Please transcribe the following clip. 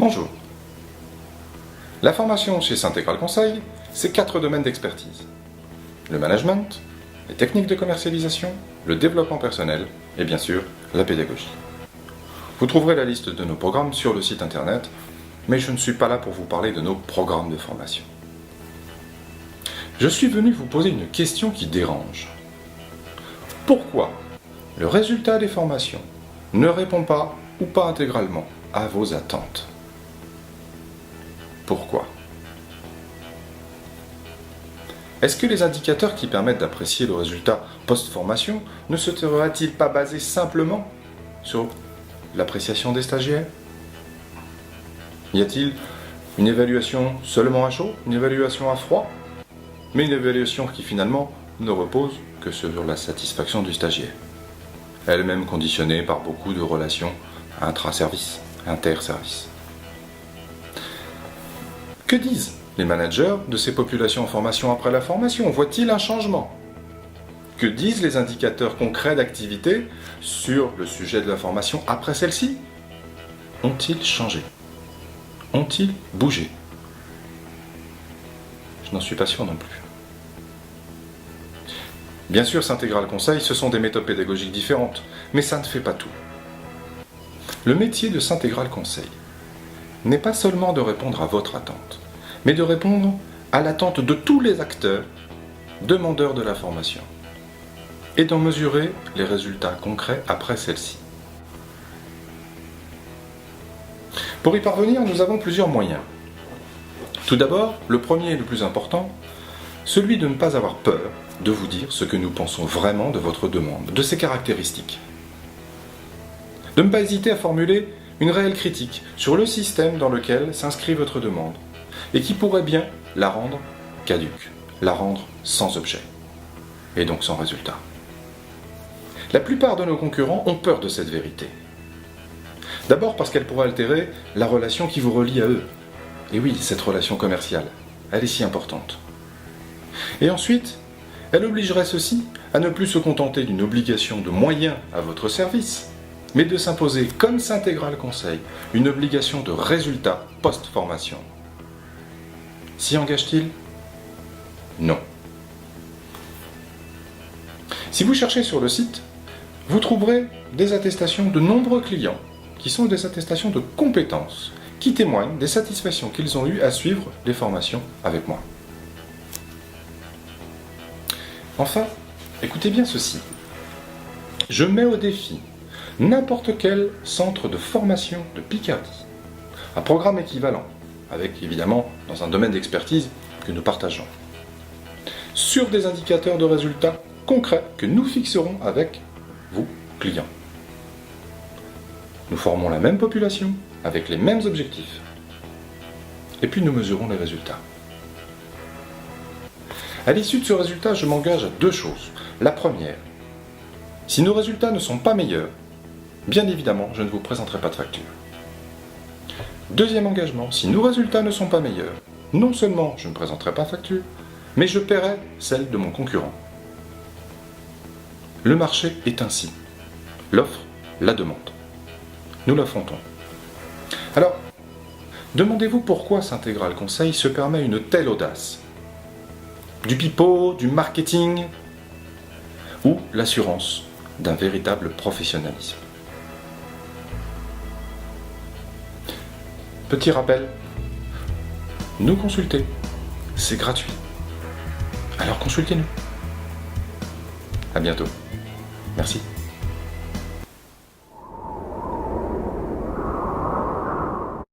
Bonjour. La formation chez Syntégral Conseil, c'est 4 domaines d'expertise. Le management, les techniques de commercialisation, le développement personnel et bien sûr la pédagogie. Vous trouverez la liste de nos programmes sur le site internet, mais je ne suis pas là pour vous parler de nos programmes de formation. Je suis venu vous poser une question qui dérange. Pourquoi le résultat des formations ne répond pas ou pas intégralement à vos attentes? Pourquoi? Est-ce que les indicateurs qui permettent d'apprécier le résultat post-formation ne seraient-ils pas basés simplement sur l'appréciation des stagiaires? Y a-t-il une évaluation seulement à chaud, une évaluation à froid, mais une évaluation qui finalement ne repose que sur la satisfaction du stagiaire, elle-même conditionnée par beaucoup de relations intra-services, inter-services? Que disent les managers de ces populations en formation après la formation? Voient-ils un changement? Que disent les indicateurs concrets d'activité sur le sujet de la formation après celle-ci? Ont-ils changé? Ont-ils bougé? Je n'en suis pas sûr non plus. Bien sûr, Syntégral Conseil, ce sont des méthodes pédagogiques différentes, mais ça ne fait pas tout. Le métier de Syntégral Conseil n'est pas seulement de répondre à votre attente, mais de répondre à l'attente de tous les acteurs demandeurs de la formation et d'en mesurer les résultats concrets après celle-ci. Pour y parvenir, nous avons plusieurs moyens. Tout d'abord, le premier et le plus important, celui de ne pas avoir peur de vous dire ce que nous pensons vraiment de votre demande, de ses caractéristiques. De ne pas hésiter à formuler une réelle critique sur le système dans lequel s'inscrit votre demande et qui pourrait bien la rendre caduque, la rendre sans objet et donc sans résultat. La plupart de nos concurrents ont peur de cette vérité. D'abord parce qu'elle pourrait altérer la relation qui vous relie à eux. Et oui, cette relation commerciale, elle est si importante. Et ensuite, elle obligerait ceux-ci à ne plus se contenter d'une obligation de moyens à votre service, mais de s'imposer, comme Syntégral Conseil, une obligation de résultat post-formation. S'y engage-t-il? Non. Si vous cherchez sur le site, vous trouverez des attestations de nombreux clients, qui sont des attestations de compétences, qui témoignent des satisfactions qu'ils ont eues à suivre les formations avec moi. Enfin, écoutez bien ceci. Je mets au défi n'importe quel centre de formation de Picardie, un programme équivalent, avec évidemment dans un domaine d'expertise que nous partageons, sur des indicateurs de résultats concrets que nous fixerons avec vous, clients. Nous formons la même population, avec les mêmes objectifs. Et puis nous mesurons les résultats. À l'issue de ce résultat, je m'engage à 2 choses. La première, si nos résultats ne sont pas meilleurs, bien évidemment, je ne vous présenterai pas de facture. Deuxième engagement, si nos résultats ne sont pas meilleurs, non seulement je ne présenterai pas de facture, mais je paierai celle de mon concurrent. Le marché est ainsi. L'offre, la demande. Nous l'affrontons. Alors, demandez-vous pourquoi Syntégral Conseil se permet une telle audace? Du pipeau, du marketing ou l'assurance d'un véritable professionnalisme? Petit rappel, nous consulter, c'est gratuit. Alors consultez-nous. À bientôt. Merci.